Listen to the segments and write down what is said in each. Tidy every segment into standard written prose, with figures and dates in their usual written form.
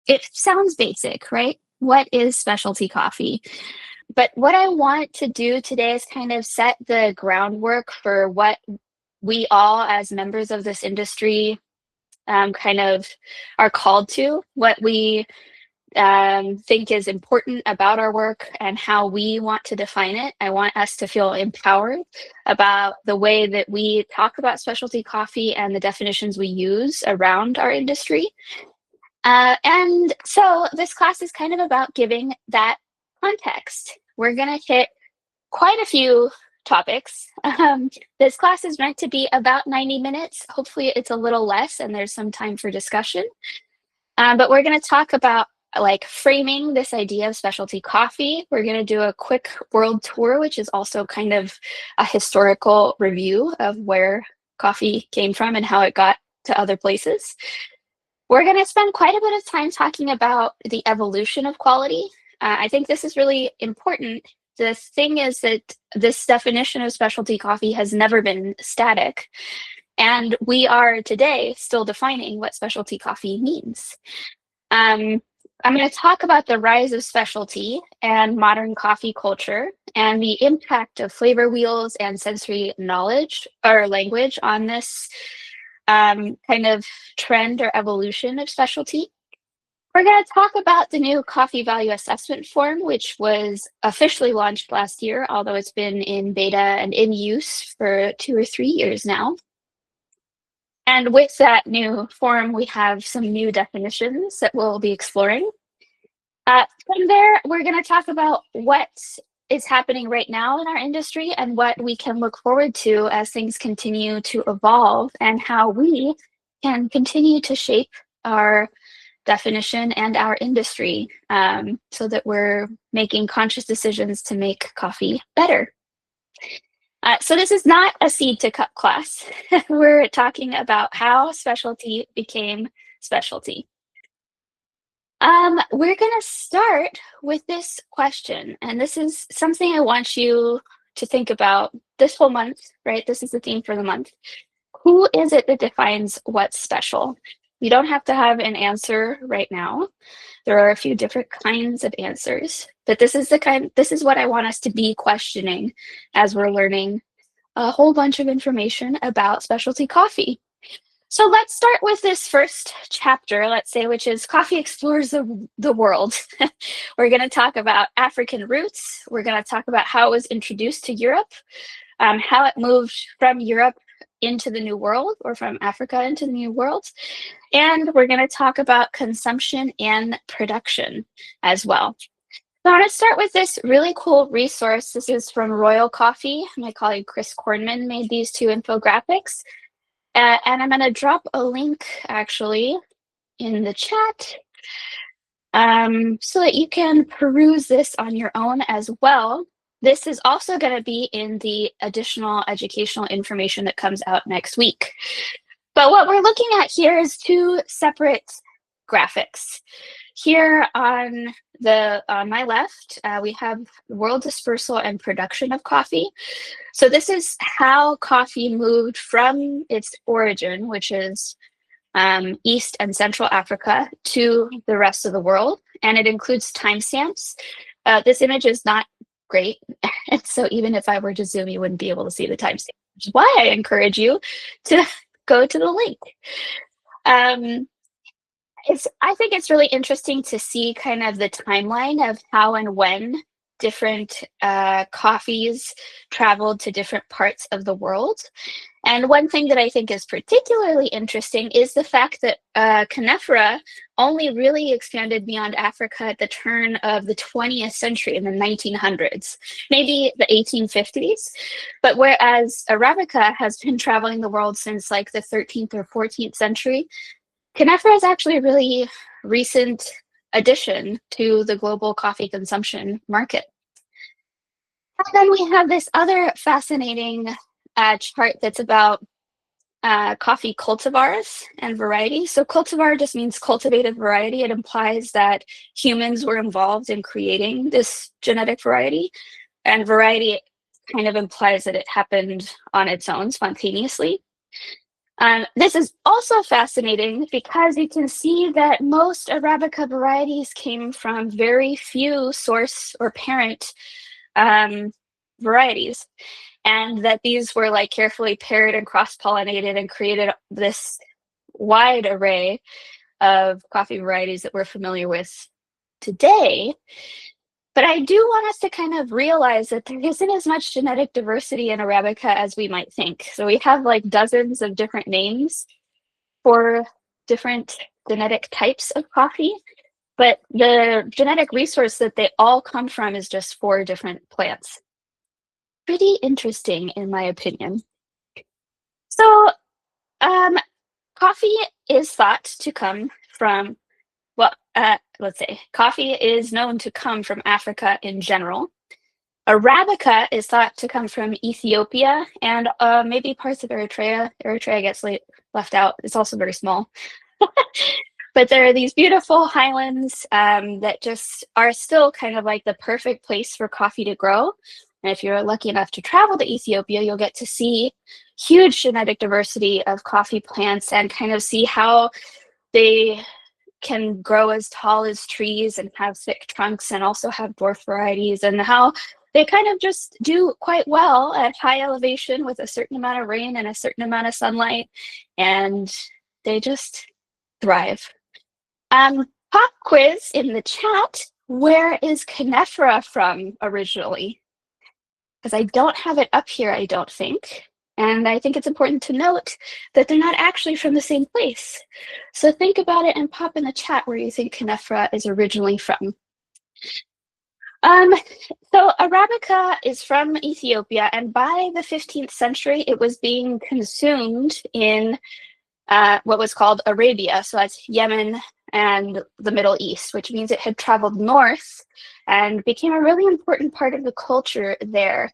It sounds basic, right? What is specialty coffee? But what I want to do today is kind of set the groundwork for what we all, as members of this industry, kind of are called to, what we think is important about our work and how we want to define it. I want us to feel empowered about the way that we talk about specialty coffee and the definitions we use around our industry. And so this class is kind of about giving that context. We're going to hit quite a few topics. This class is meant to be about 90 minutes. Hopefully it's a little less and there's some time for discussion. But we're going to talk about like framing this idea of specialty coffee. We're going to do a quick world tour, which is also kind of a historical review of where coffee came from and how it got to other places. We're going to spend quite a bit of time talking about the evolution of quality. I think this is really important. The thing is that this definition of specialty coffee has never been static. And we are today still defining what specialty coffee means. I'm going to talk about the rise of specialty and modern coffee culture and the impact of flavor wheels and sensory knowledge or language on this kind of trend or evolution of specialty. We're going to talk about the new coffee value assessment form, which was officially launched last year, although it's been in beta and in use for 2 or 3 years now. And with that new form, we have some new definitions that we'll be exploring. From there, we're going to talk about what is happening right now in our industry and what we can look forward to as things continue to evolve and how we can continue to shape our definition and our industry so that we're making conscious decisions to make coffee better. So this is not a seed to cup class. We're talking about how specialty became specialty. We're going to start with this question, and this is something I want you to think about this whole month, right? This is the theme for the month. Who is it that defines what's special? You don't have to have an answer right now. There are a few different kinds of answers, but this is what I want us to be questioning as we're learning a whole bunch of information about specialty coffee. So let's start with this first chapter, let's say, which is Coffee Explores the World. We're going to talk about African roots. We're going to talk about how it was introduced to Europe, how it moved from Europe into the New World or from Africa into the New World. And we're going to talk about consumption and production as well. So I want to start with this really cool resource. This is from Royal Coffee. My colleague Chris Kornman made these 2 infographics. And I'm going to drop a link actually in the chat so that you can peruse this on your own as well. This is also going to be in the additional educational information that comes out next week. But what we're looking at here is 2 separate graphics. Here on my left, we have world dispersal and production of coffee. So this is how coffee moved from its origin, which is East and Central Africa, to the rest of the world. And it includes timestamps. This image is not great. And so even if I were to zoom, you wouldn't be able to see the timestamp, which is why I encourage you to go to the link. I think it's really interesting to see kind of the timeline of how and when different coffees traveled to different parts of the world. And one thing that I think is particularly interesting is the fact that Canephora only really expanded beyond Africa at the turn of the 20th century in the 1900s, maybe the 1850s. But whereas Arabica has been traveling the world since like the 13th or 14th century, Canephora is actually a really recent addition to the global coffee consumption market. And then we have this other fascinating chart that's about coffee cultivars and variety. So cultivar just means cultivated variety. It implies that humans were involved in creating this genetic variety. And variety kind of implies that it happened on its own spontaneously. This is also fascinating because you can see that most Arabica varieties came from very few source or parent um, varieties, and that these were like carefully paired and cross-pollinated and created this wide array of coffee varieties that we're familiar with today. But I do want us to kind of realize that there isn't as much genetic diversity in Arabica as we might think. So we have like dozens of different names for different genetic types of coffee, but the genetic resource that they all come from is just 4 different plants. Pretty interesting, in my opinion. So, um, coffee is thought to come from, well, let's say, coffee is known to come from Africa in general. Arabica is thought to come from Ethiopia and maybe parts of Eritrea. Eritrea gets left out. It's also very small. But there are these beautiful highlands that just are still kind of like the perfect place for coffee to grow. And if you're lucky enough to travel to Ethiopia, you'll get to see huge genetic diversity of coffee plants and kind of see how they can grow as tall as trees and have thick trunks and also have dwarf varieties, and how they kind of just do quite well at high elevation with a certain amount of rain and a certain amount of sunlight, and they just thrive. Pop quiz in the chat. Where is Khenifra from originally? Because I don't have it up here, I don't think. And I think it's important to note that they're not actually from the same place. So think about it and pop in the chat where you think Khenifra is originally from. So Arabica is from Ethiopia, and by the 15th century, it was being consumed in what was called Arabia. So that's Yemen and the Middle East, which means it had traveled north and became a really important part of the culture there.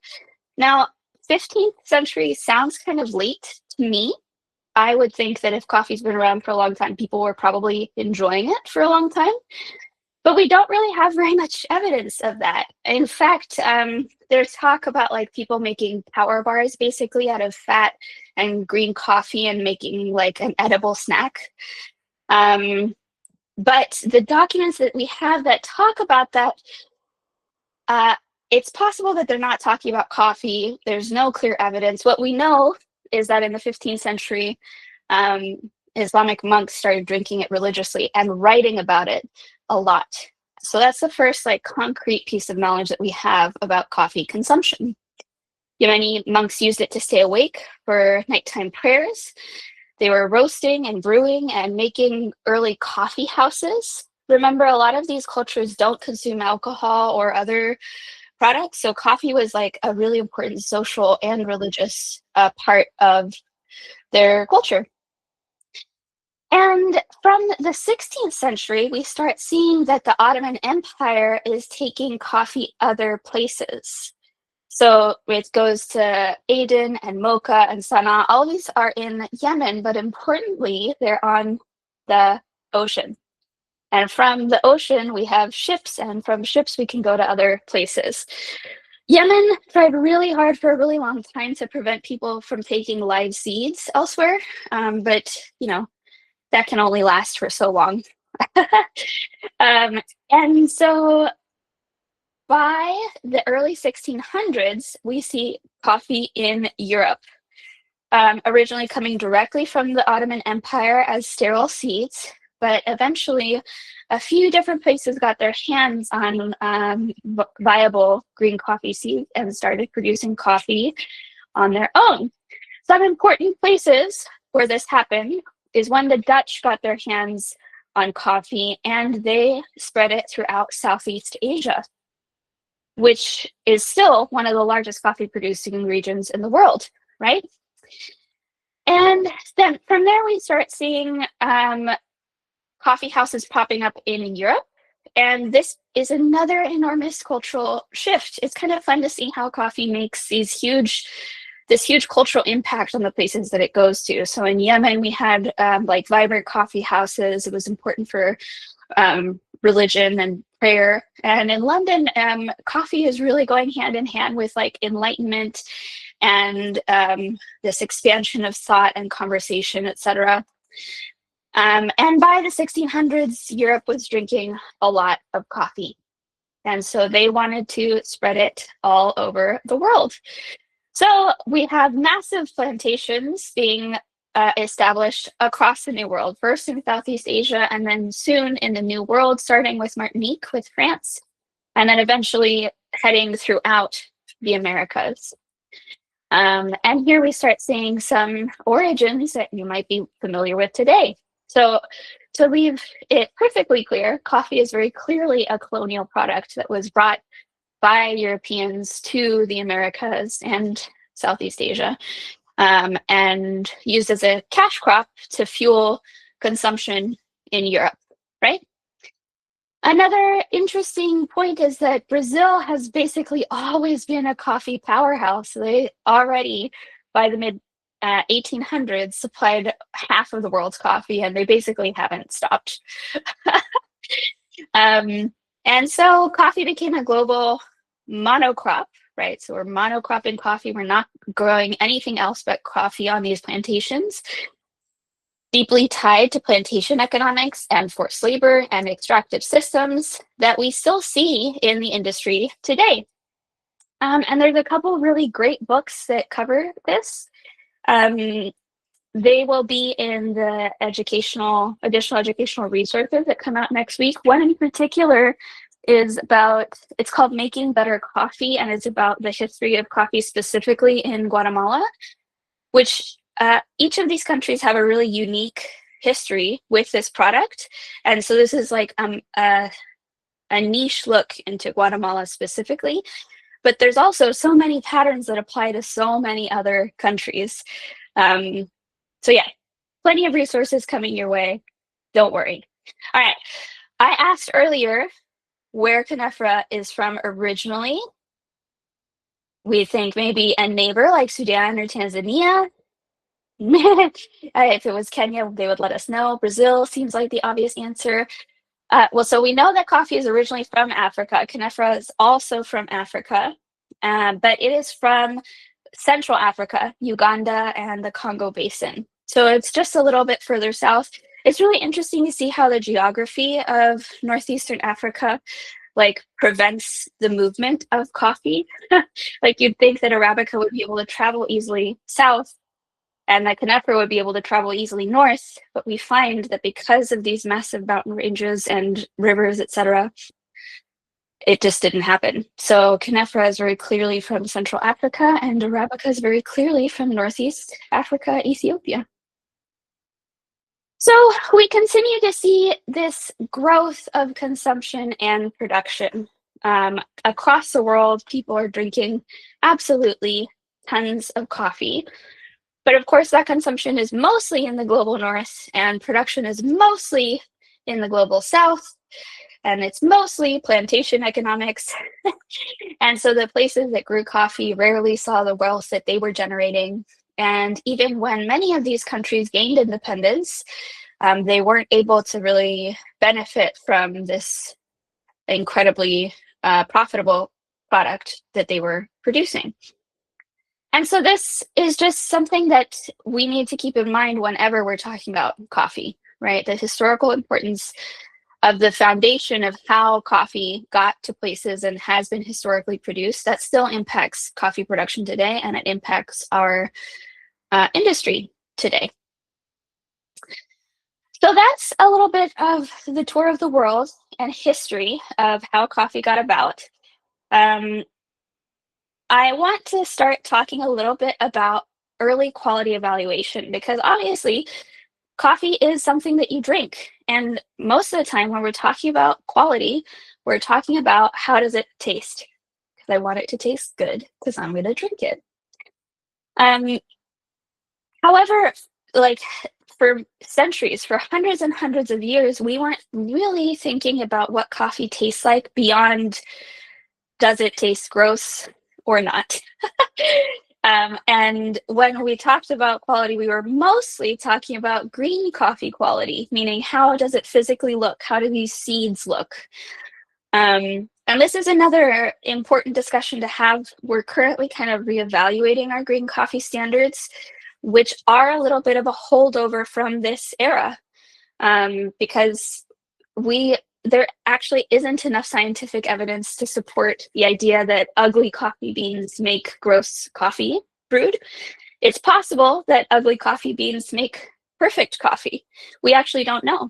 Now, 15th century sounds kind of late to me. I would think that if coffee's been around for a long time, people were probably enjoying it for a long time. But we don't really have very much evidence of that. In fact, there's talk about like people making power bars basically out of fat and green coffee and making like an edible snack. But the documents that we have that talk about that, it's possible that they're not talking about coffee. There's no clear evidence. What we know is that in the 15th century, Islamic monks started drinking it religiously and writing about it a lot. So that's the first like concrete piece of knowledge that we have about coffee consumption. Yemeni monks used it to stay awake for nighttime prayers. They were roasting and brewing and making early coffee houses. Remember, a lot of these cultures don't consume alcohol or other products, so coffee was like a really important social and religious part of their culture. And from the 16th century, we start seeing that the Ottoman Empire is taking coffee other places. So it goes to Aden and Mocha and Sana'a. All of these are in Yemen, but importantly, they're on the ocean. And from the ocean, we have ships, and from ships, we can go to other places. Yemen tried really hard for a really long time to prevent people from taking live seeds elsewhere, but you know, that can only last for so long. And so by the early 1600s, we see coffee in Europe, originally coming directly from the Ottoman Empire as sterile seeds, but eventually a few different places got their hands on viable green coffee seeds and started producing coffee on their own. Some important places where this happened is when the Dutch got their hands on coffee and they spread it throughout Southeast Asia, which is still one of the largest coffee producing regions in the world, right? And then from there, we start seeing coffee houses popping up in Europe. And this is another enormous cultural shift. It's kind of fun to see how coffee makes this huge cultural impact on the places that it goes to. So in Yemen, we had like vibrant coffee houses. It was important for religion and prayer. And in London, coffee is really going hand in hand with like enlightenment and this expansion of thought and conversation, etc. And by the 1600s, Europe was drinking a lot of coffee. And so they wanted to spread it all over the world. So we have massive plantations being established across the New World, first in Southeast Asia, and then soon in the New World, starting with Martinique, with France, and then eventually heading throughout the Americas. And here we start seeing some origins that you might be familiar with today. So to leave it perfectly clear, coffee is very clearly a colonial product that was brought by Europeans to the Americas and Southeast Asia, and used as a cash crop to fuel consumption in Europe, right? Another interesting point is that Brazil has basically always been a coffee powerhouse. They already, by the mid 1800s, supplied half of the world's coffee, and they basically haven't stopped. And so coffee became a global monocrop, right? So we're monocropping coffee. We're not growing anything else but coffee on these plantations, deeply tied to plantation economics and forced labor and extractive systems that we still see in the industry today. And there's a couple really great books that cover this. They will be in the additional educational resources that come out next week. One in particular is it's called Making Better Coffee, and it's about the history of coffee specifically in Guatemala, which each of these countries have a really unique history with this product. And so this is like a niche look into Guatemala specifically, but there's also so many patterns that apply to so many other countries. So yeah, plenty of resources coming your way. Don't worry. All right. I asked earlier where Khenifra is from originally. We think maybe a neighbor like Sudan or Tanzania. If it was Kenya, they would let us know. Brazil seems like the obvious answer. Well, so we know that coffee is originally from Africa. Khenifra is also from Africa, but it is from Central Africa, Uganda, and the Congo Basin. So it's just a little bit further south. It's really interesting to see how the geography of Northeastern Africa prevents the movement of coffee. Like you'd think that Arabica would be able to travel easily south and that Khenifra would be able to travel easily north, but we find that because of these massive mountain ranges and rivers, etc., it just didn't happen. So Khenifra is very clearly from Central Africa, and Arabica is very clearly from Northeast Africa, Ethiopia. So we continue to see this growth of consumption and production. Across the world, people are drinking absolutely tons of coffee. But of course, that consumption is mostly in the global north, and production is mostly in the global south, and it's mostly plantation economics. And so the places that grew coffee rarely saw the wealth that they were generating. And even when many of these countries gained independence, they weren't able to really benefit from this incredibly profitable product that they were producing. And so this is just something that we need to keep in mind whenever we're talking about coffee, right? The historical importance of the foundation of how coffee got to places and has been historically produced, that still impacts coffee production today, and it impacts our industry today. So that's a little bit of the tour of the world and history of how coffee got about. I want to start talking a little bit about early quality evaluation, because obviously coffee is something that you drink. And most of the time when we're talking about quality, we're talking about how does it taste? Because I want it to taste good because I'm going to drink it. However, for centuries, for hundreds and hundreds of years, we weren't really thinking about what coffee tastes like beyond does it taste gross or not. And when we talked about quality, we were mostly talking about green coffee quality, meaning how does it physically look? How do these seeds look? And this is another important discussion to have. We're currently kind of reevaluating our green coffee standards, which are a little bit of a holdover from this era, because there actually isn't enough scientific evidence to support the idea that ugly coffee beans make gross coffee brewed. It's possible that ugly coffee beans make perfect coffee. We actually don't know.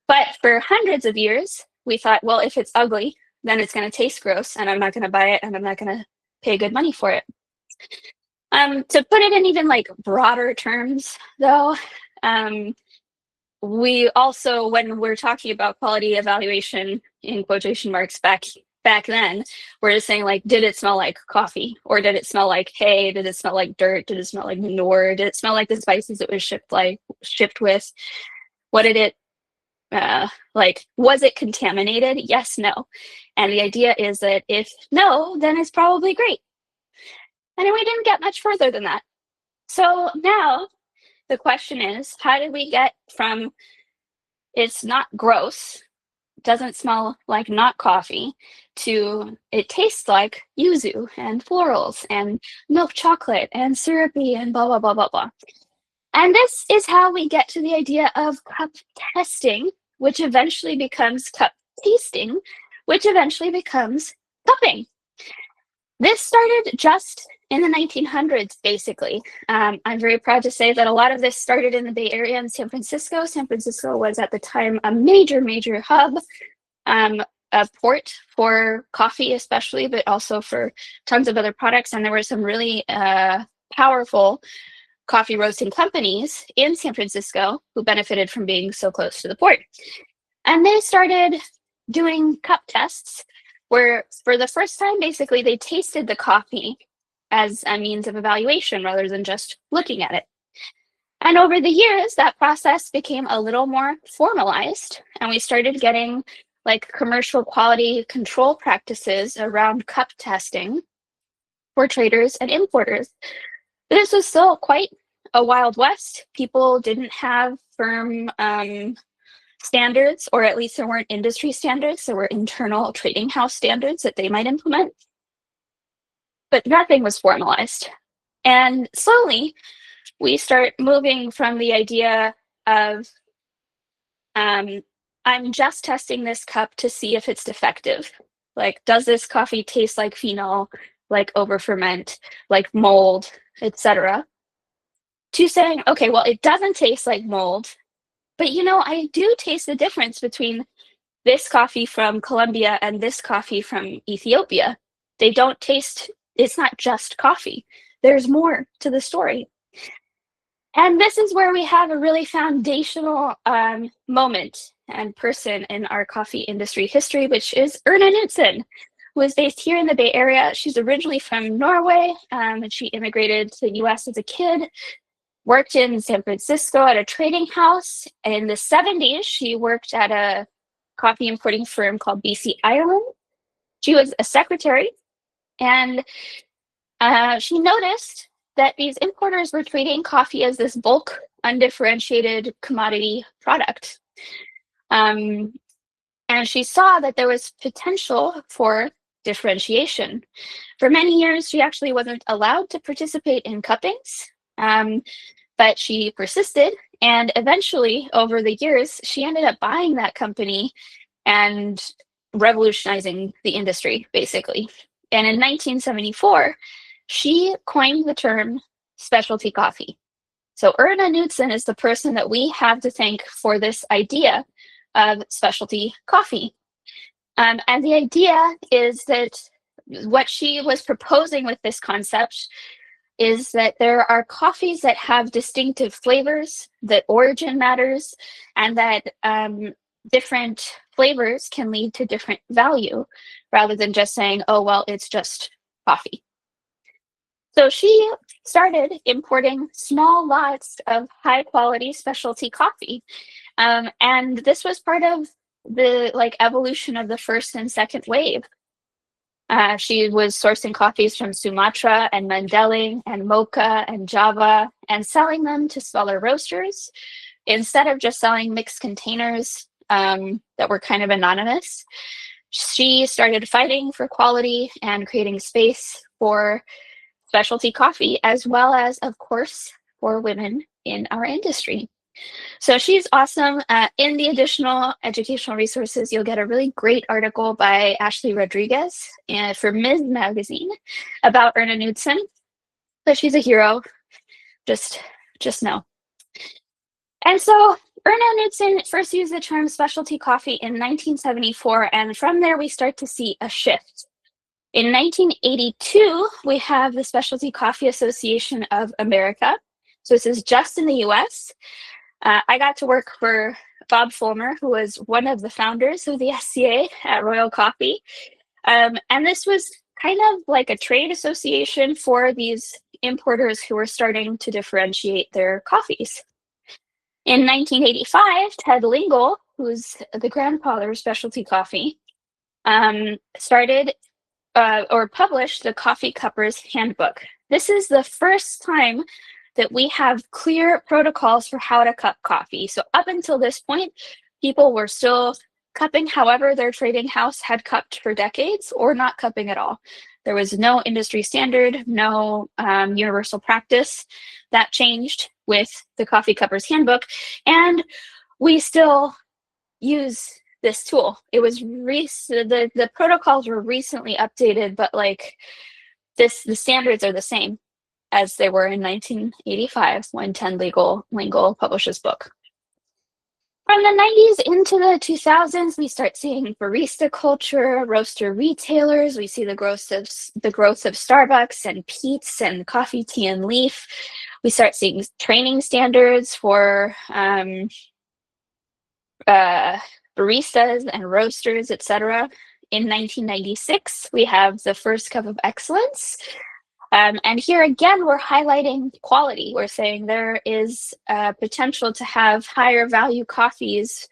But for hundreds of years, we thought, well, if it's ugly, then it's going to taste gross, and I'm not going to buy it, and I'm not going to pay good money for it. To put it in even like broader terms, though, we also, when we're talking about quality evaluation in quotation marks back then, we're just saying, like, did it smell like coffee, or did it smell like hay? Did it smell like dirt? Did it smell like manure? Did it smell like the spices it was shipped with? What did it like? Was it contaminated? Yes, no. And the idea is that if no, then it's probably great. And we didn't get much further than that. So now the question is, how did we get from it's not gross, doesn't smell like not coffee, to it tastes like yuzu and florals and milk chocolate and syrupy and blah, blah, blah, blah, blah. And this is how we get to the idea of cup testing, which eventually becomes cup tasting, which eventually becomes cupping. This started just in the 1900s, basically. I'm very proud to say that a lot of this started in the Bay Area in San Francisco. San Francisco was at the time a major, major hub, a port for coffee especially, but also for tons of other products. And there were some really powerful coffee roasting companies in San Francisco who benefited from being so close to the port. And they started doing cup tests where, for the first time, basically, they tasted the coffee as a means of evaluation rather than just looking at it. And over the years, that process became a little more formalized, and we started getting like commercial quality control practices around cup testing for traders and importers. This was still quite a Wild West. People didn't have firm standards, or at least there weren't industry standards. There were internal trading house standards that they might implement, but nothing was formalized. And slowly, we start moving from the idea of I'm just testing this cup to see if it's defective. Like, does this coffee taste like phenol, like over-ferment, like mold, etc., to saying, okay, well, it doesn't taste like mold, but I do taste the difference between this coffee from Colombia and this coffee from Ethiopia. They don't taste, it's not just coffee. There's more to the story. And this is where we have a really foundational moment and person in our coffee industry history, which is Erna Knudsen, who is based here in the Bay Area. She's originally from Norway, and she immigrated to the US as a kid, worked in San Francisco at a trading house. In the 70s, she worked at a coffee importing firm called BC Ireland. She was a secretary, and she noticed that these importers were treating coffee as this bulk, undifferentiated commodity product. And she saw that there was potential for differentiation. For many years, she actually wasn't allowed to participate in cuppings, but she persisted. And eventually, over the years, she ended up buying that company and revolutionizing the industry, basically. And in 1974, she coined the term specialty coffee. So Erna Knudsen is the person that we have to thank for this idea of specialty coffee. And the idea is that what she was proposing with this concept is that there are coffees that have distinctive flavors, that origin matters, and that different flavors can lead to different value, rather than just saying, oh, well, it's just coffee. So she started importing small lots of high quality specialty coffee. And this was part of the evolution of the first and second wave. She was sourcing coffees from Sumatra and Mandailing and Mocha and Java and selling them to smaller roasters instead of just selling mixed containers that were kind of anonymous. She started fighting for quality and creating space for specialty coffee, as well as, of course, for women in our industry. So she's awesome. In the additional educational resources, you'll get a really great article by Ashley Rodriguez for Ms. Magazine about Erna Knudsen. But she's a hero. Just know. And so Erna Knudsen first used the term specialty coffee in 1974, and from there we start to see a shift. In 1982, we have the Specialty Coffee Association of America. So this is just in the US. I got to work for Bob Fulmer, who was one of the founders of the SCA at Royal Coffee. And this was kind of like a trade association for these importers who were starting to differentiate their coffees. In 1985, Ted Lingle, who's the grandfather of specialty coffee, started or published the Coffee Cuppers Handbook. This is the first time that we have clear protocols for how to cup coffee. So up until this point, people were still cupping however their trading house had cupped for decades, or not cupping at all. There was no industry standard, no universal practice. That changed with the Coffee Cuppers Handbook, and we still use this tool. It was the protocols were recently updated, but like the standards are the same as they were in 1985 when Ted Lingle published this book. From the 90s into the 2000s, we start seeing barista culture, roaster retailers. We see the growth of Starbucks and Peet's and Coffee, Tea, and Leaf. We start seeing training standards for baristas and roasters, etc. In 1996, we have the first Cup of Excellence. And here again, we're highlighting quality. We're saying there is potential to have higher value coffees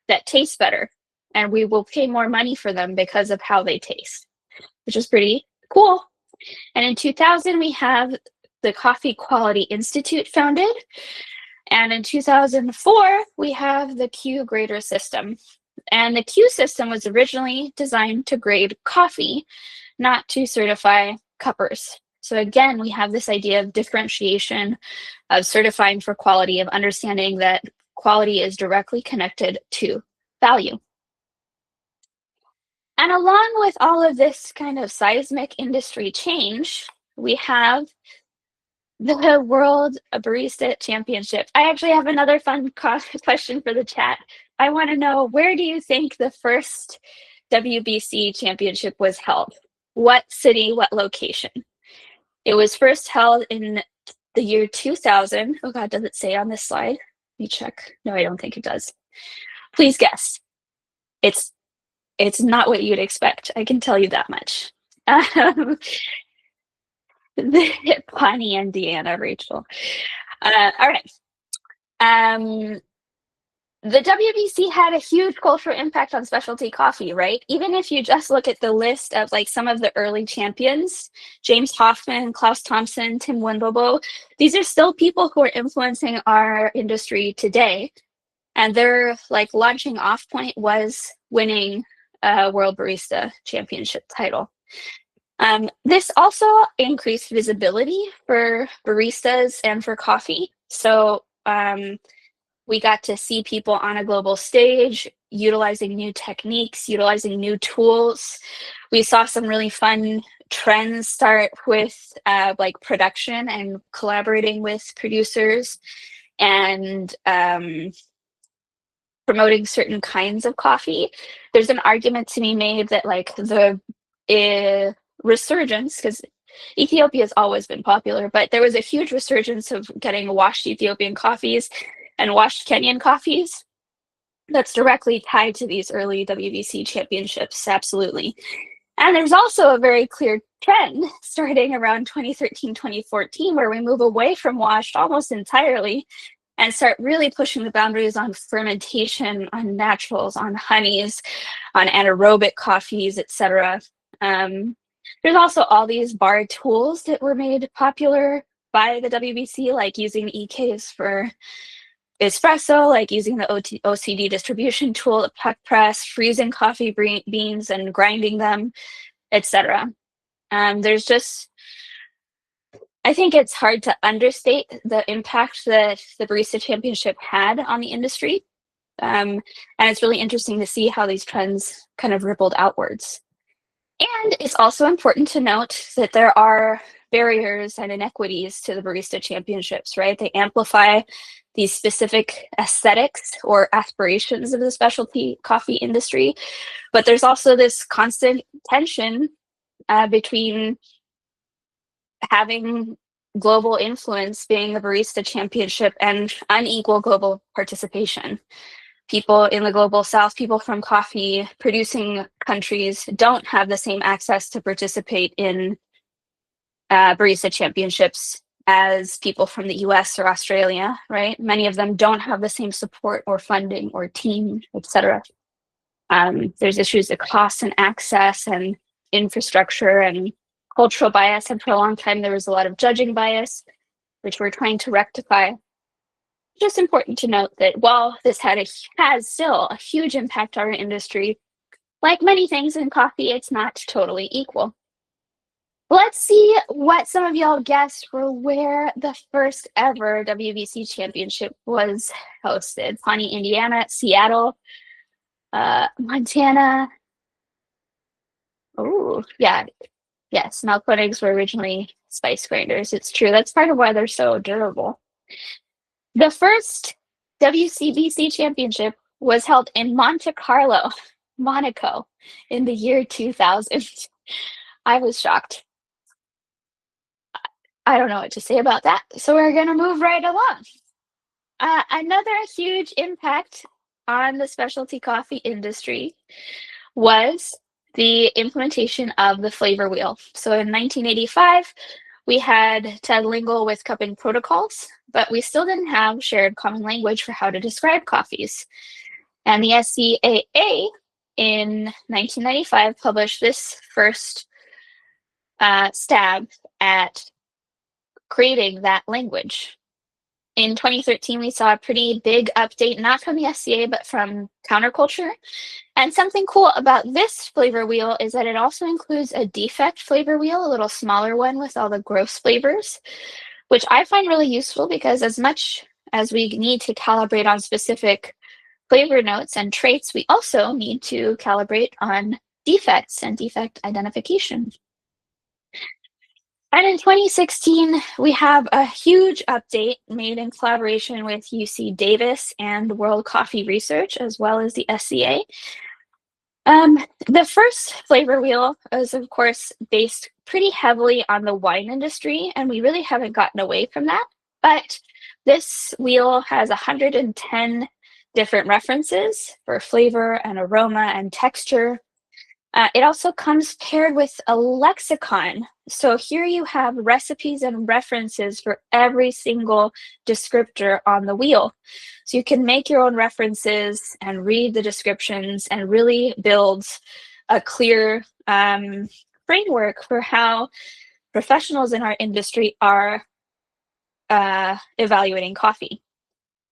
that taste better, and we will pay more money for them because of how they taste, which is pretty cool. And in 2000, we have the Coffee Quality Institute founded. And in 2004, we have the Q grader system. And the Q system was originally designed to grade coffee, not to certify cuppers. So again, we have this idea of differentiation, of certifying for quality, of understanding that quality is directly connected to value. And along with all of this kind of seismic industry change, we have the World Barista Championship. I actually have another fun question for the chat. I want to know, where do you think the first WBC championship was held? What city, what location? It was first held in the year 2000. Oh God, does it say on this slide? Let me check. No, I don't think it does. Please guess. It's not what you'd expect. I can tell you that much. Pawnee, Indiana, Rachel. All right. The WBC had a huge cultural impact on specialty coffee, right? Even if you just look at the list of like some of the early champions, James Hoffman, Klaus Thompson, Tim Wendelbo, these are still people who are influencing our industry today. And their like launching off point was winning a World Barista Championship title. This also increased visibility for baristas and for coffee. So we got to see people on a global stage, utilizing new techniques, utilizing new tools. We saw some really fun trends start with like production and collaborating with producers and promoting certain kinds of coffee. There's an argument to be made that like the resurgence, because Ethiopia has always been popular, but there was a huge resurgence of getting washed Ethiopian coffees and washed Kenyan coffees that's directly tied to these early WBC championships, absolutely. And there's also a very clear trend starting around 2013, 2014, where we move away from washed almost entirely and start really pushing the boundaries on fermentation, on naturals, on honeys, on anaerobic coffees, etc. There's also all these bar tools that were made popular by the WBC, like using EKs for espresso, like using the OCD distribution tool, the puck press, freezing coffee beans and grinding them, etc. There's just, I think it's hard to understate the impact that the Barista Championship had on the industry. And it's really interesting to see how these trends kind of rippled outwards. And it's also important to note that there are barriers and inequities to the Barista Championships, right? They amplify these specific aesthetics or aspirations of the specialty coffee industry. But there's also this constant tension between having global influence being the Barista Championship and unequal global participation. People in the global south, people from coffee producing countries don't have the same access to participate in barista championships as people from the US or Australia, right? Many of them don't have the same support or funding or team, etc. There's issues of cost and access and infrastructure and cultural bias. And for a long time, there was a lot of judging bias, which we're trying to rectify. Just important to note that while this has still a huge impact on our industry, like many things in coffee, it's not totally equal. Let's see what some of y'all guessed for where the first ever WBC championship was hosted. Pawnee, Indiana, Seattle, Montana. Oh, yeah. Yes, milk puddings were originally spice grinders. It's true. That's part of why they're so durable. The first WCBC championship was held in Monte Carlo, Monaco, in the year 2000. I was shocked. I don't know what to say about that. So we're going to move right along. Another huge impact on the specialty coffee industry was the implementation of the flavor wheel. So in 1985, we had Ted Lingle with cupping protocols, but we still didn't have shared common language for how to describe coffees. And the SCAA in 1995 published this first stab at creating that language. In 2013, we saw a pretty big update, not from the SCA, but from Counterculture. And something cool about this flavor wheel is that it also includes a defect flavor wheel, a little smaller one with all the gross flavors, which I find really useful because as much as we need to calibrate on specific flavor notes and traits, we also need to calibrate on defects and defect identification. And in 2016, we have a huge update made in collaboration with UC Davis and World Coffee Research, as well as the SCA. The first flavor wheel is, of course, based pretty heavily on the wine industry, and we really haven't gotten away from that. But this wheel has 110 different references for flavor and aroma and texture. It also comes paired with a lexicon. So here you have recipes and references for every single descriptor on the wheel. So you can make your own references and read the descriptions and really build a clear framework for how professionals in our industry are evaluating coffee.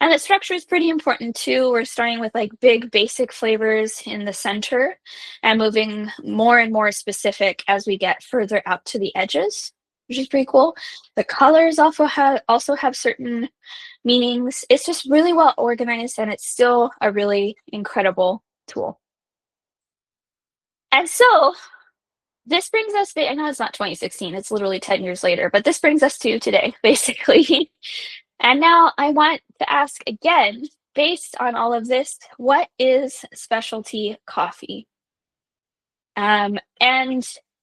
And the structure is pretty important too. We're starting with like big basic flavors in the center and moving more and more specific as we get further out to the edges, which is pretty cool. The colors also have certain meanings. It's just really well organized and it's still a really incredible tool. And so this brings us, I know it's not 2016, it's literally 10 years later, but this brings us to today, basically. And now I want to ask again, based on all of this, what is specialty coffee? And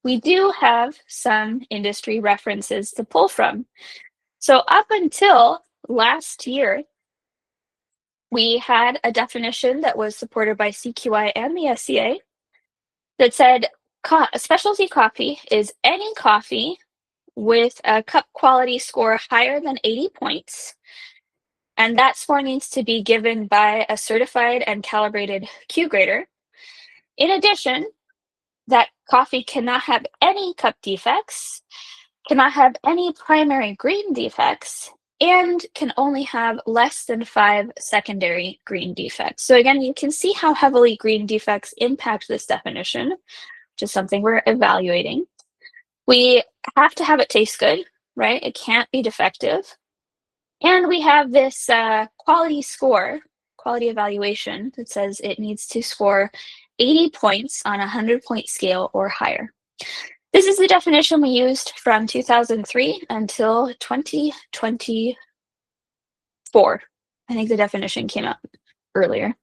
we do have some industry references to pull from. So up until last year, we had a definition that was supported by CQI and the SCA that said specialty coffee is any coffee with a cup quality score higher than 80 points. And that score needs to be given by a certified and calibrated Q grader. In addition, that coffee cannot have any cup defects, cannot have any primary grain defects, and can only have less than 5 secondary green defects. So again, you can see how heavily green defects impact this definition, which is something we're evaluating. We have to have it taste good, right? It can't be defective. And we have this quality score, quality evaluation, that says it needs to score 80 points on a 100-point scale or higher. This is the definition we used from 2003 until 2024. I think the definition came out earlier.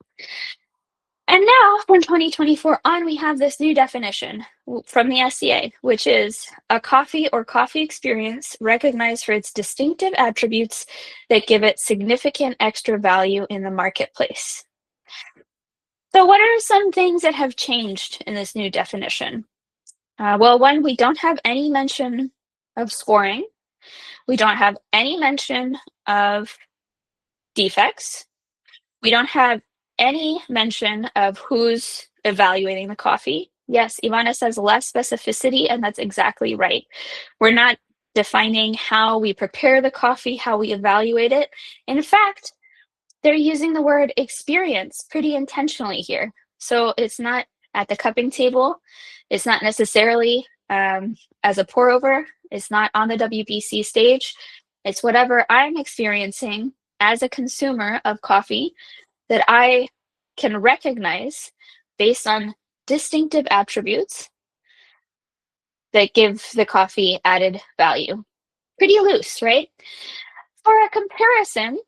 And now, from 2024 on, we have this new definition from the SCA, which is a coffee or coffee experience recognized for its distinctive attributes that give it significant extra value in the marketplace. So what are some things that have changed in this new definition? Well, one, we don't have any mention of scoring. We don't have any mention of defects. We don't have any mention of who's evaluating the coffee. Yes, Ivana says less specificity, and that's exactly right. We're not defining how we prepare the coffee, how we evaluate it. In fact, they're using the word experience pretty intentionally here. So it's not at the cupping table. It's not necessarily as a pour over. It's not on the WBC stage. It's whatever I'm experiencing as a consumer of coffee that I can recognize based on distinctive attributes that give the coffee added value. Pretty loose, right? For a comparison,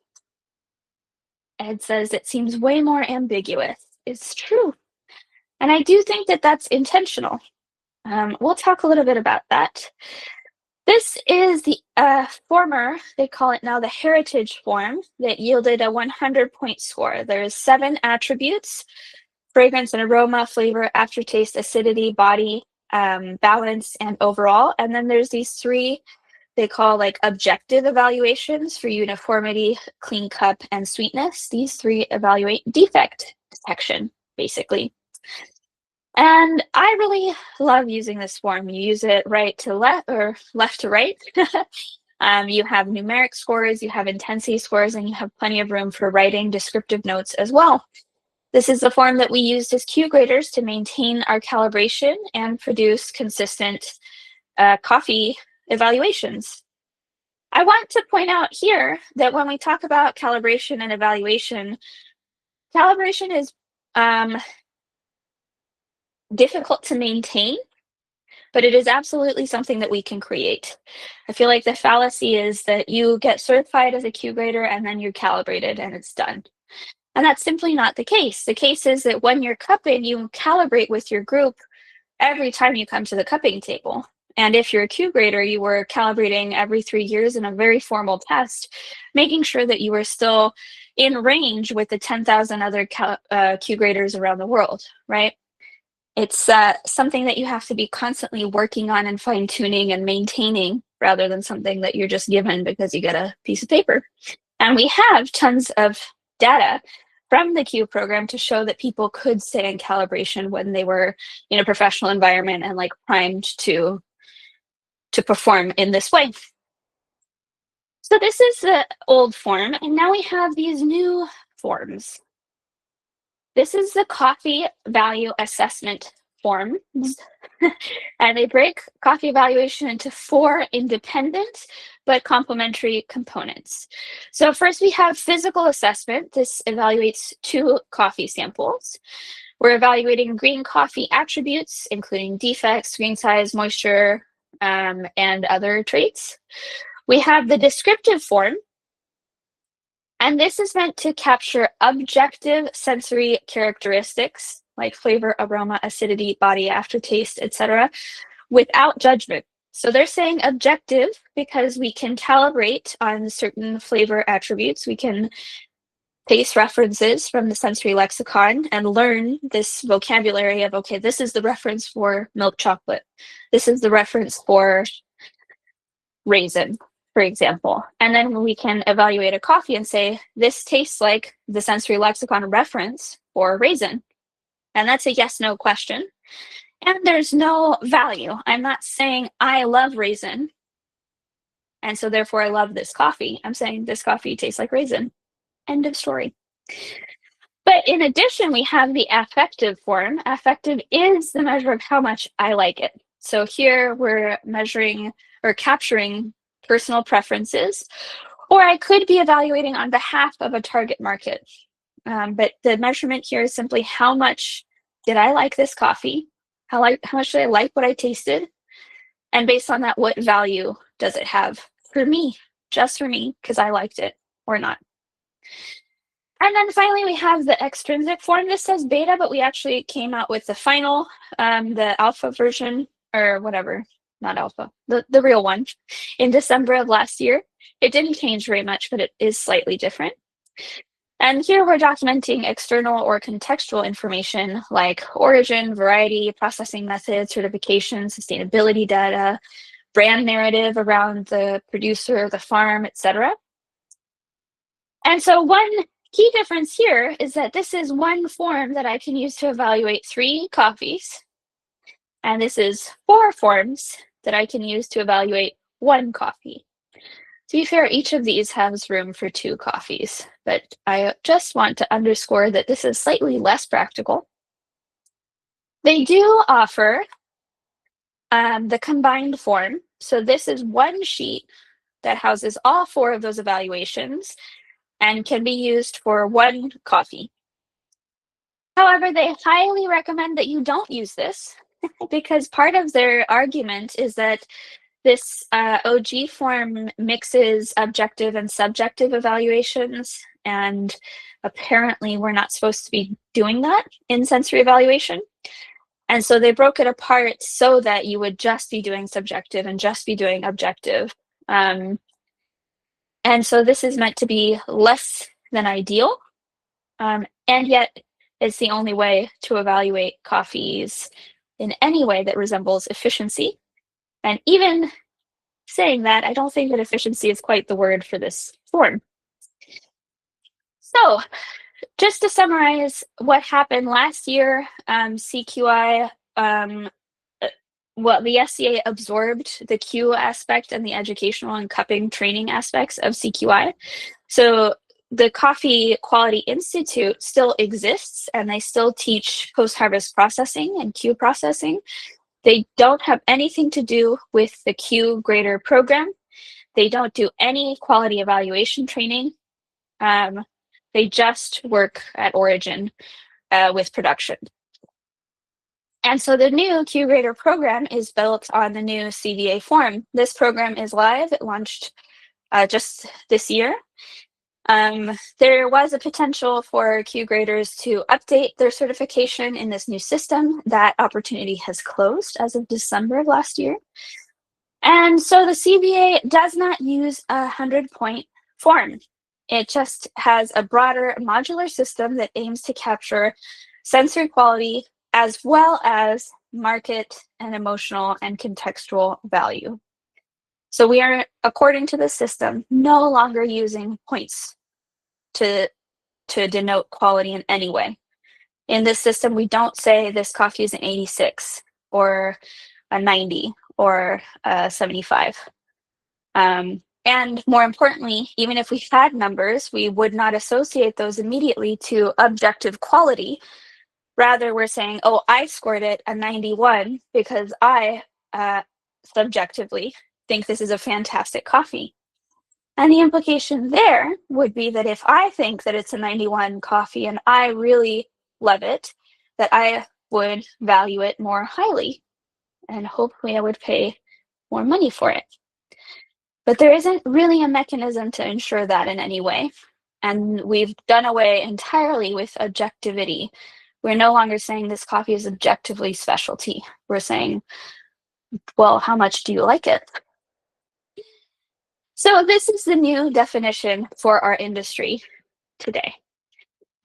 Ed says it seems way more ambiguous. It's true. And I do think that that's intentional. We'll talk a little bit about that. This is the former, they call it now the heritage form, that yielded a 100-point score. There's 7 attributes: fragrance and aroma, flavor, aftertaste, acidity, body, balance, and overall. And then there's these 3 they call like objective evaluations for uniformity, clean cup, and sweetness. These 3 evaluate defect detection, basically. And I really love using this form. You use it right to left or left to right. You have numeric scores, you have intensity scores, and you have plenty of room for writing descriptive notes as well. This is the form that we used as Q graders to maintain our calibration and produce consistent coffee evaluations. I want to point out here that when we talk about calibration and evaluation is difficult to maintain, but it is absolutely something that we can create. I feel like the fallacy is that you get certified as a Q grader and then you're calibrated and it's done. And that's simply not the case. The case is that when you're cupping, you calibrate with your group every time you come to the cupping table. And if you're a Q grader, you were calibrating every 3 years in a very formal test, making sure that you were still in range with the 10,000 other Q graders around the world, right? It's something that you have to be constantly working on and fine-tuning and maintaining, rather than something that you're just given because you get a piece of paper. And we have tons of data from the Q program to show that people could stay in calibration when they were in a professional environment and like primed to perform in this way. So this is the old form, and now we have these new forms. This is the coffee value assessment forms, and they break coffee evaluation into 4 independent but complementary components. So first we have physical assessment. This evaluates 2 coffee samples. We're evaluating green coffee attributes, including defects, green size, moisture, and other traits. We have the descriptive form, and this is meant to capture objective sensory characteristics like flavor, aroma, acidity, body, aftertaste, etc., without judgment. So they're saying objective because we can calibrate on certain flavor attributes. We can paste references from the sensory lexicon and learn this vocabulary of, okay, this is the reference for milk chocolate. This is the reference for raisin, for example. And then we can evaluate a coffee and say, this tastes like the sensory lexicon reference for raisin. And that's a yes/no question. And there's no value. I'm not saying I love raisin. And so therefore I love this coffee. I'm saying this coffee tastes like raisin. End of story. But in addition, we have the affective form. Affective is the measure of how much I like it. So here we're measuring or capturing personal preferences, or I could be evaluating on behalf of a target market. But the measurement here is simply how much did I like this coffee? How much did I like what I tasted? And based on that, what value does it have for me, just for me, because I liked it or not? And then finally, we have the extrinsic form. This says beta, but we actually came out with the final, the alpha version, or whatever, not alpha, the real one, in December of last year. It didn't change very much, but it is slightly different. And here we're documenting external or contextual information like origin, variety, processing method, certification, sustainability data, brand narrative around the producer, the farm, etc. And so one key difference here is that this is one form that I can use to evaluate 3 coffees. And this is 4 forms that I can use to evaluate 1 coffee. To be fair, each of these has room for 2 coffees, but I just want to underscore that this is slightly less practical. They do offer the combined form. So this is one sheet that houses all 4 of those evaluations and can be used for 1 coffee. However, they highly recommend that you don't use this because part of their argument is that this OG form mixes objective and subjective evaluations, and apparently we're not supposed to be doing that in sensory evaluation. And so they broke it apart so that you would just be doing subjective and just be doing objective. And so this is meant to be less than ideal, and yet it's the only way to evaluate coffees in any way that resembles efficiency. And even saying that, I don't think that efficiency is quite the word for this form. So just to summarize what happened last year, CQI, well, the SCA absorbed the Q aspect and the educational and cupping training aspects of CQI. So the Coffee Quality Institute still exists, and they still teach post-harvest processing and Q processing. They don't have anything to do with the Q grader program. They don't do any quality evaluation training. They just work at origin with production. And so the new Q grader program is built on the new CVA form. This program is live. It launched just this year. There was a potential for Q graders to update their certification in this new system. That opportunity has closed as of December of last year. And so the CVA does not use a 100-point form. It just has a broader modular system that aims to capture sensory quality as well as market and emotional and contextual value. So we are, according to the system, no longer using points to denote quality in any way. In this system, we don't say this coffee is an 86 or a 90 or a 75. And more importantly, even if we had numbers, we would not associate those immediately to objective quality. Rather, we're saying, oh, I scored it a 91 because I subjectively think this is a fantastic coffee. And the implication there would be that if I think that it's a 91 coffee and I really love it, that I would value it more highly, and hopefully I would pay more money for it. But there isn't really a mechanism to ensure that in any way. And we've done away entirely with objectivity. We're no longer saying this coffee is objectively specialty. We're saying, well, how much do you like it? So this is the new definition for our industry today.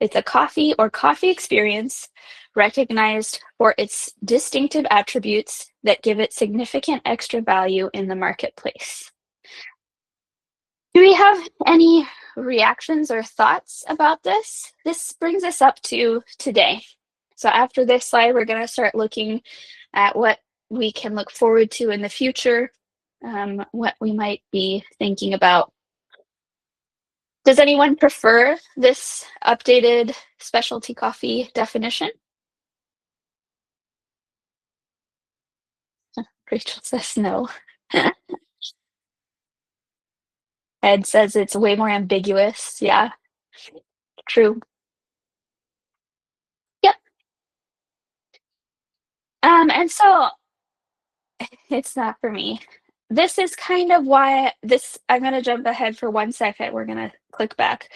It's a coffee or coffee experience recognized for its distinctive attributes that give it significant extra value in the marketplace. Do we have any reactions or thoughts about this? This brings us up to today. So after this slide, we're going to start looking at what we can look forward to in the future what we might be thinking about. Does anyone prefer this updated specialty coffee definition? Rachel says no. Ed says it's way more ambiguous. Yeah, true. Yep. And so it's not for me. This is kind of why this, I'm going to jump ahead for 1 second. We're going to click back.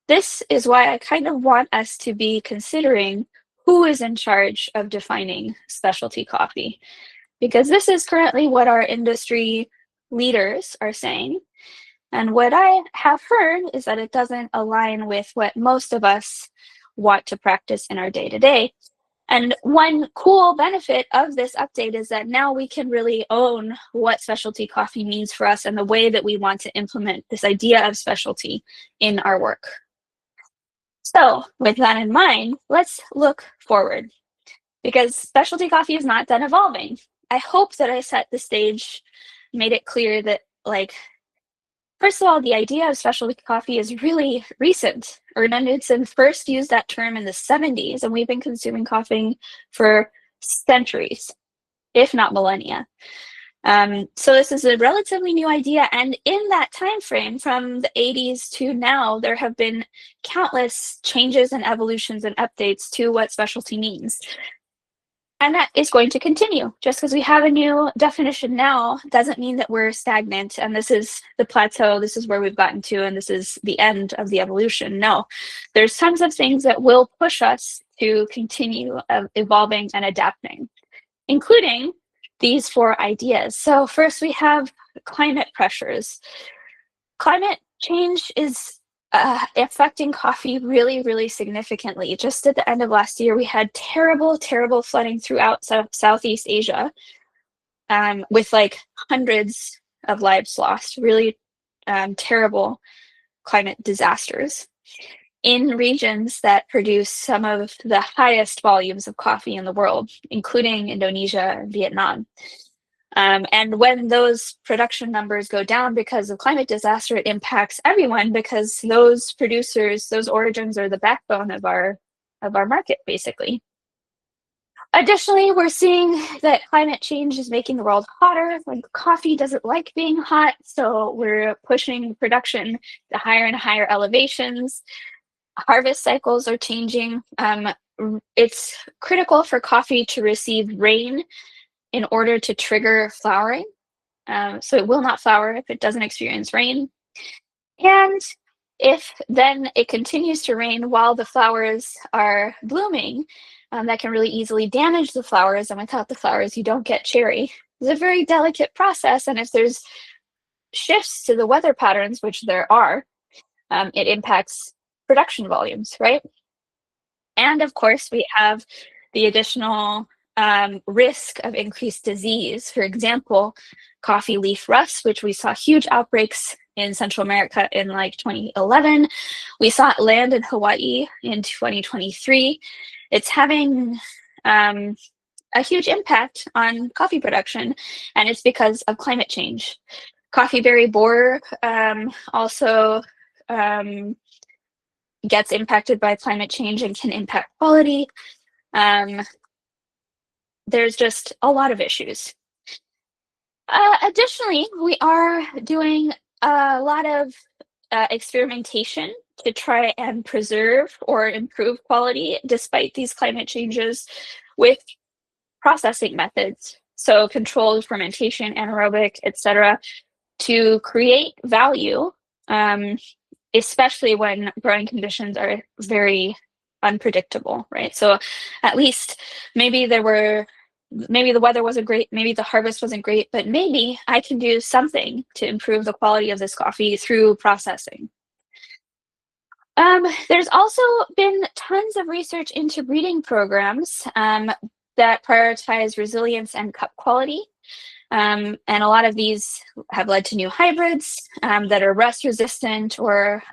This is why I kind of want us to be considering who is in charge of defining specialty coffee, because this is currently what our industry leaders are saying. And what I have heard is that it doesn't align with what most of us want to practice in our day to day. And one cool benefit of this update is that now we can really own what specialty coffee means for us and the way that we want to implement this idea of specialty in our work. So, with that in mind, let's look forward, because specialty coffee is not done evolving. I hope that I set the stage, made it clear that, like, first of all, the idea of specialty coffee is really recent. Erna Knudsen first used that term in the 70s, and we've been consuming coffee for centuries, if not millennia. So this is a relatively new idea, and in that time frame, from the 80s to now, there have been countless changes and evolutions and updates to what specialty means. And that is going to continue. Just because we have a new definition now doesn't mean that we're stagnant and this is the plateau, this is where we've gotten to, and this is the end of the evolution. No, there's tons of things that will push us to continue evolving and adapting, including these 4 ideas. So first we have climate pressures. Climate change is affecting coffee really, really significantly. Just at the end of last year, we had terrible, terrible flooding throughout Southeast Asia, with like hundreds of lives lost, really terrible climate disasters in regions that produce some of the highest volumes of coffee in the world, including Indonesia and Vietnam. And when those production numbers go down because of climate disaster, it impacts everyone, because those producers, those origins are the backbone of our market, basically. Additionally, we're seeing that climate change is making the world hotter. Like, coffee doesn't like being hot, so we're pushing production to higher and higher elevations. Harvest cycles are changing. It's critical for coffee to receive rain in order to trigger flowering. So it will not flower if it doesn't experience rain. And if then it continues to rain while the flowers are blooming, that can really easily damage the flowers. And without the flowers, you don't get cherry. It's a very delicate process. And if there's shifts to the weather patterns, which there are, it impacts production volumes, right? And of course, we have the additional risk of increased disease. For example, coffee leaf rust, which we saw huge outbreaks in Central America in like 2011. We saw it land in Hawaii in 2023. It's having a huge impact on coffee production, and it's because of climate change. Coffee berry borer also gets impacted by climate change and can impact quality. There's just a lot of issues. Additionally, we are doing a lot of experimentation to try and preserve or improve quality despite these climate changes with processing methods. So controlled fermentation, anaerobic, etc., to create value, especially when growing conditions are very unpredictable, right? So at least maybe the weather wasn't great, maybe the harvest wasn't great, but maybe I can do something to improve the quality of this coffee through processing. There's also been tons of research into breeding programs that prioritize resilience and cup quality. And a lot of these have led to new hybrids that are rust resistant or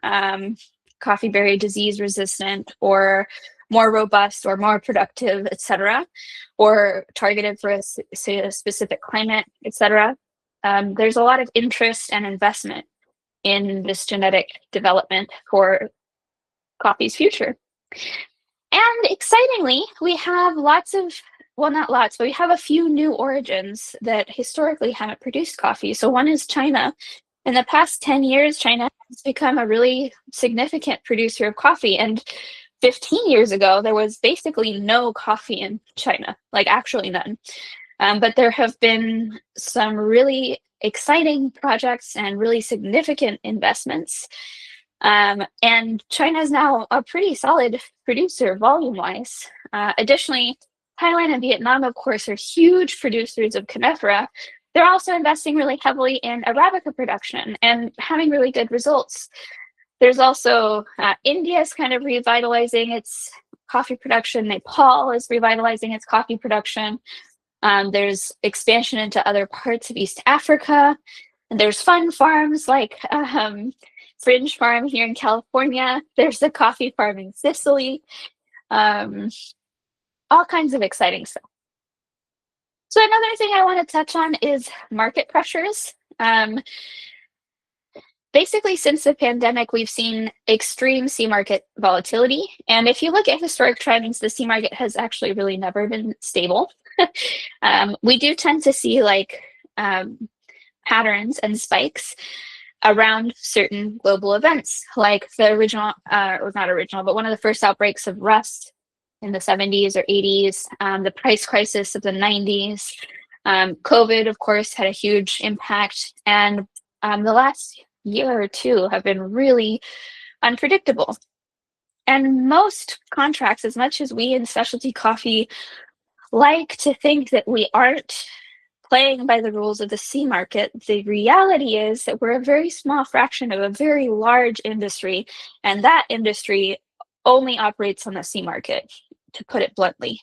coffee berry disease resistant or more robust or more productive, etc., or targeted for a specific climate, etc. There's a lot of interest and investment in this genetic development for coffee's future. And excitingly, we have lots of, well, not lots, but we have a few new origins that historically haven't produced coffee. So one is China. In the past 10 years, China has become a really significant producer of coffee. And 15 years ago, there was basically no coffee in China, like actually none. But there have been some really exciting projects and really significant investments. And China is now a pretty solid producer volume-wise. Additionally, Thailand and Vietnam, of course, are huge producers of coniferous. They're also investing really heavily in Arabica production and having really good results. There's also India is kind of revitalizing its coffee production. Nepal is revitalizing its coffee production. There's expansion into other parts of East Africa. And there's fun farms like Fringe Farm here in California. There's a coffee farm in Sicily. All kinds of exciting stuff. So another thing I want to touch on is market pressures. Basically, since the pandemic, we've seen extreme C market volatility. And if you look at historic trends, the C market has actually really never been stable. We do tend to see like patterns and spikes around certain global events, like the original, or not original, but one of the first outbreaks of rust in the 70s or 80s, the price crisis of the 90s. COVID, of course, had a huge impact. And the last year or two have been really unpredictable. And most contracts, as much as we in specialty coffee like to think that we aren't playing by the rules of the C market, the reality is that we're a very small fraction of a very large industry, and that industry only operates on the C market, to put it bluntly.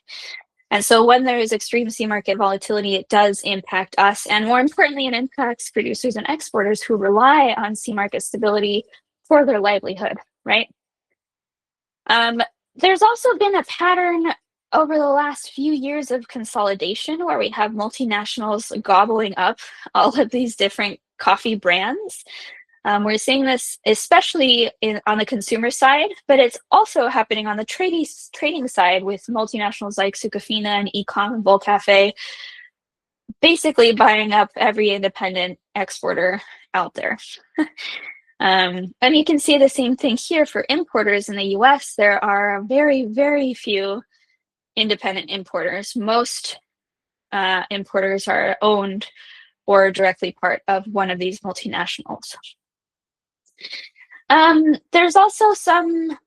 And so when there is extreme C market volatility, it does impact us. And more importantly, it impacts producers and exporters who rely on C market stability for their livelihood, right? There's also been a pattern over the last few years of consolidation where we have multinationals gobbling up all of these different coffee brands. We're seeing this especially on the consumer side, but it's also happening on the trading side with multinationals like Sucafina and Ecom and Bull Cafe, basically buying up every independent exporter out there. And you can see the same thing here for importers in the US. There are very, very few independent importers. Most importers are owned or directly part of one of these multinationals. There's also some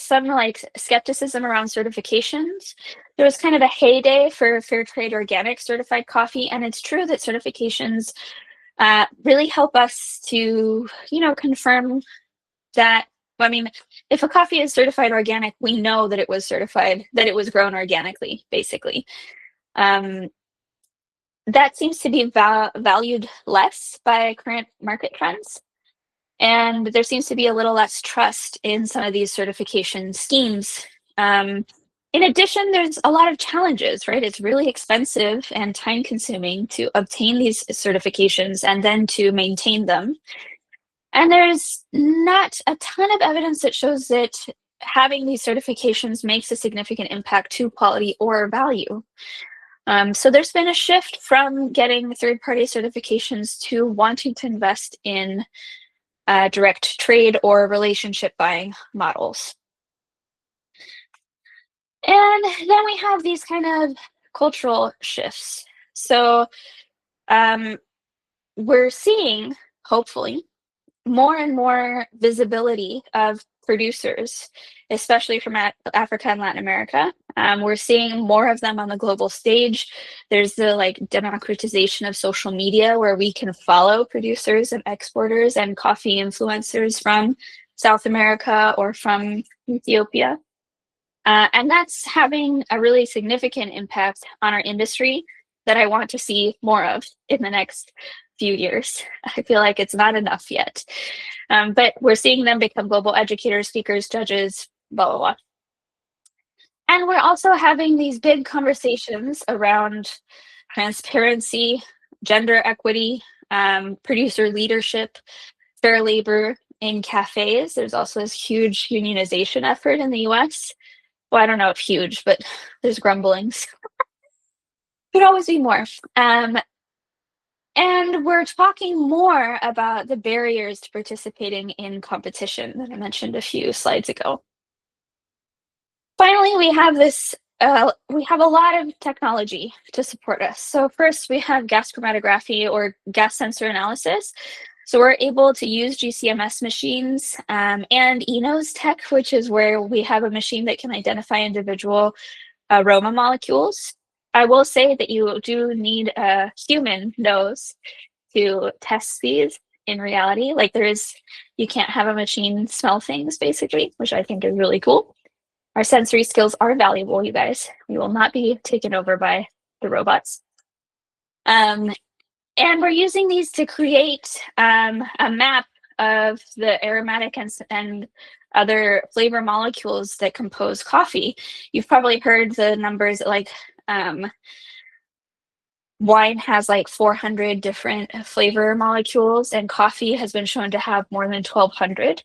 like skepticism around certifications. There was kind of a heyday for fair trade organic certified coffee, and it's true that certifications really help us to, confirm that. I mean, if a coffee is certified organic, we know that it was certified, that it was grown organically, basically. That seems to be valued less by current market trends. And there seems to be a little less trust in some of these certification schemes. In addition, there's a lot of challenges, right? It's really expensive and time consuming to obtain these certifications and then to maintain them. And there's not a ton of evidence that shows that having these certifications makes a significant impact to quality or value. So there's been a shift from getting third-party certifications to wanting to invest in direct trade or relationship buying models. And then we have these kind of cultural shifts. So we're seeing, hopefully, more and more visibility of producers, especially from Africa and Latin America. We're seeing more of them on the global stage. There's the democratization of social media where we can follow producers and exporters and coffee influencers from South America or from Ethiopia. And that's having a really significant impact on our industry that I want to see more of in the next few years. I feel like it's not enough yet. But we're seeing them become global educators, speakers, judges, blah, blah, blah. And we're also having these big conversations around transparency, gender equity, producer leadership, fair labor in cafes. There's also this huge unionization effort in the US. Well, I don't know if huge, but there's grumblings. Could always be more. And we're talking more about the barriers to participating in competition that I mentioned a few slides ago. Finally, we have a lot of technology to support us. So first, we have gas chromatography or gas sensor analysis. So we're able to use GCMS machines and eNose tech, which is where we have a machine that can identify individual aroma molecules. I will say that you do need a human nose to test these in reality. Like you can't have a machine smell things basically, which I think is really cool. Our sensory skills are valuable, you guys. We will not be taken over by the robots. And we're using these to create a map of the aromatic and other flavor molecules that compose coffee. You've probably heard the numbers like wine has like 400 different flavor molecules, and coffee has been shown to have more than 1,200.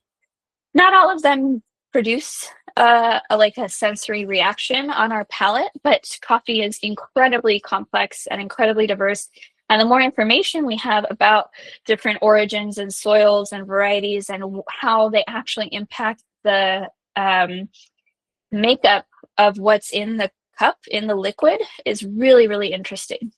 Not all of them produce like a sensory reaction on our palate, but coffee is incredibly complex and incredibly diverse. And the more information we have about different origins and soils and varieties and how they actually impact the makeup of what's in the cup, in the liquid, is really, really interesting.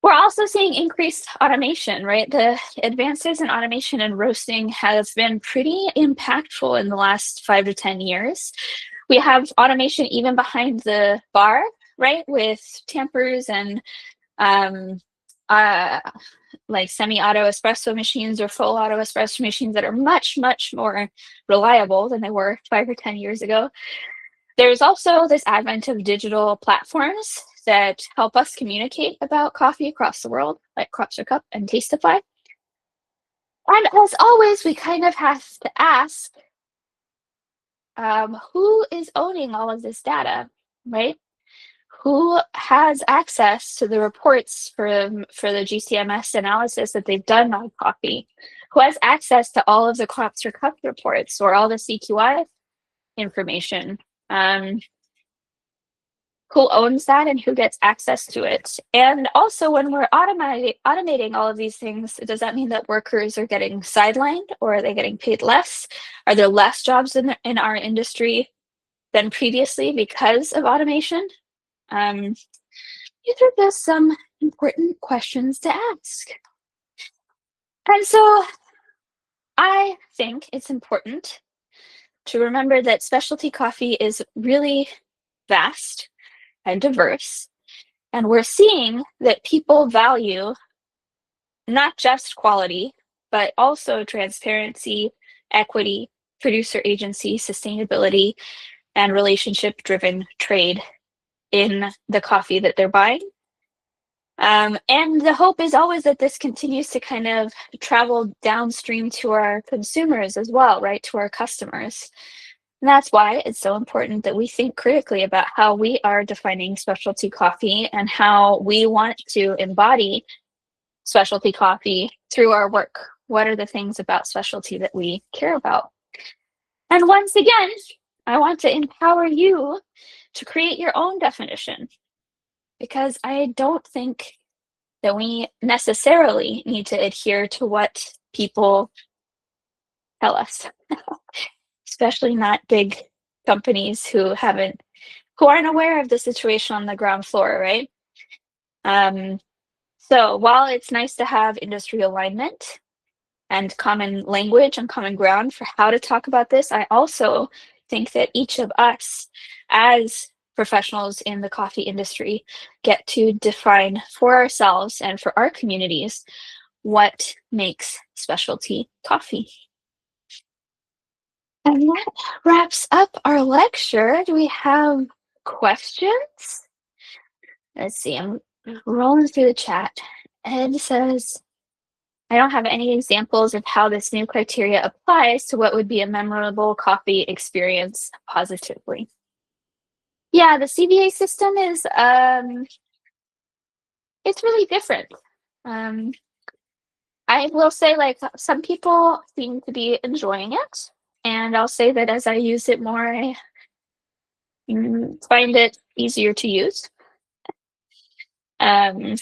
We're also seeing increased automation, right? The advances in automation and roasting has been pretty impactful in the last 5 to 10 years. We have automation even behind the bar, right? With tampers and like semi-auto espresso machines or full auto espresso machines that are much, much more reliable than they were 5 or 10 years ago. There's also this advent of digital platforms that help us communicate about coffee across the world, like Crops Your Cup and Tasteify. And as always, we kind of have to ask, who is owning all of this data, right? Who has access to the reports for the GCMS analysis that they've done on coffee? Who has access to all of the Crops Your Cup reports or all the CQI information? Who owns that and who gets access to it? And also, when we're automating all of these things, does that mean that workers are getting sidelined, or are they getting paid less? Are there less jobs in our industry than previously because of automation? These are just some important questions to ask. And so I think it's important to remember that specialty coffee is really vast and diverse. And we're seeing that people value not just quality, but also transparency, equity, producer agency, sustainability, and relationship-driven trade in the coffee that they're buying. And the hope is always that this continues to kind of travel downstream to our consumers as well, right? To our customers. And that's why it's so important that we think critically about how we are defining specialty coffee and how we want to embody specialty coffee through our work. What are the things about specialty that we care about? And once again, I want to empower you to create your own definition, because I don't think that we necessarily need to adhere to what people tell us. Especially not big companies who aren't aware of the situation on the ground floor, right? So while it's nice to have industry alignment and common language and common ground for how to talk about this, I also think that each of us as professionals in the coffee industry get to define for ourselves and for our communities what makes specialty coffee. And that wraps up our lecture. Do we have questions? Let's see, I'm rolling through the chat. Ed says, I don't have any examples of how this new criteria applies to what would be a memorable coffee experience positively. Yeah, the CVA system is, it's really different. Um, I will say, like, some people seem to be enjoying it, and I'll say that as I use it more, I find it easier to use. Um,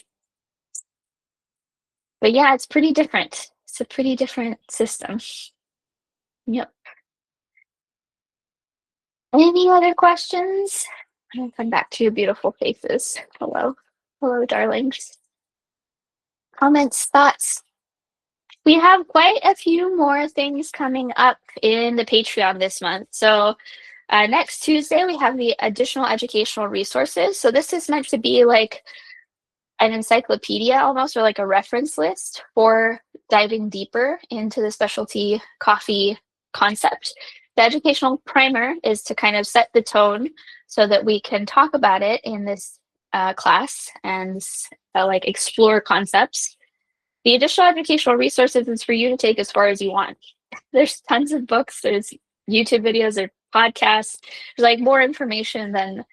but yeah, it's pretty different. It's a pretty different system. Yep. Any other questions? I'm gonna come back to your beautiful faces. Hello. Hello, darlings. Comments, thoughts? We have quite a few more things coming up in the Patreon this month. So next Tuesday, we have the additional educational resources. So this is meant to be like an encyclopedia almost, or like a reference list for diving deeper into the specialty coffee concept. The educational primer is to kind of set the tone so that we can talk about it in this class and like explore concepts. The additional educational resources is for you to take as far as you want. There's tons of books, there's YouTube videos, or podcasts. There's like more information than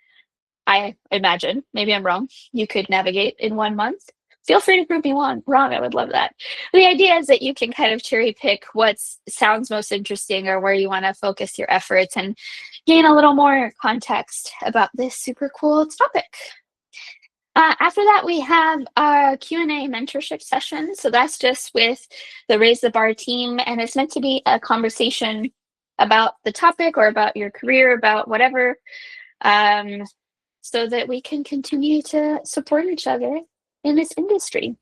I imagine. Maybe I'm wrong. You could navigate in 1 month. Feel free to prove me wrong. I would love that. The idea is that you can kind of cherry pick what sounds most interesting or where you want to focus your efforts and gain a little more context about this super cool topic. After that, we have our Q&A mentorship session. So that's just with the Raise the Bar team, and it's meant to be a conversation about the topic or about your career, about whatever, so that we can continue to support each other in this industry.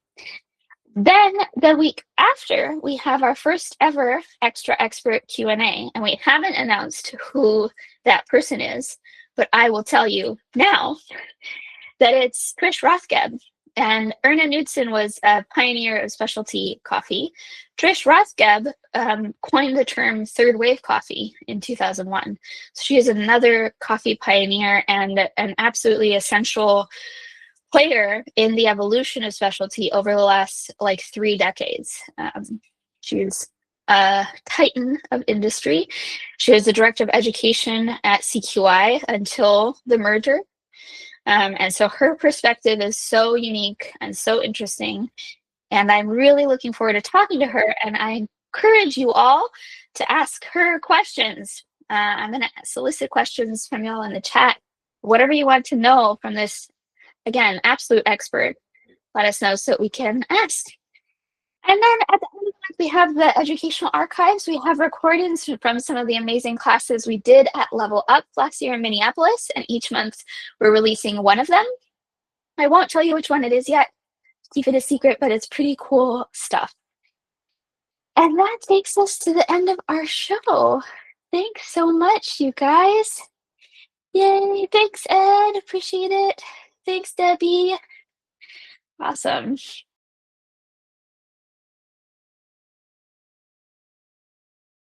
Then the week after, we have our first ever extra expert Q&A, and we haven't announced who that person is, but I will tell you now that it's Trish Rothgeb. And Erna Knudsen was a pioneer of specialty coffee. Trish Rothgeb coined the term third wave coffee in 2001. So she is another coffee pioneer and an absolutely essential player in the evolution of specialty over the last like 3 decades. She's a titan of industry. She was the director of education at CQI until the merger. And so her perspective is so unique and so interesting. And I'm really looking forward to talking to her. And I encourage you all to ask her questions. I'm going to solicit questions from y'all in the chat. Whatever you want to know from this, again, absolute expert, let us know so we can ask. And then at the end of the month, we have the educational archives. We have recordings from some of the amazing classes we did at Level Up last year in Minneapolis. And each month we're releasing one of them. I won't tell you which one it is yet. Keep it a secret, but it's pretty cool stuff. And that takes us to the end of our show. Thanks so much, you guys. Yay. Thanks, Ed. Appreciate it. Thanks, Debbie. Awesome.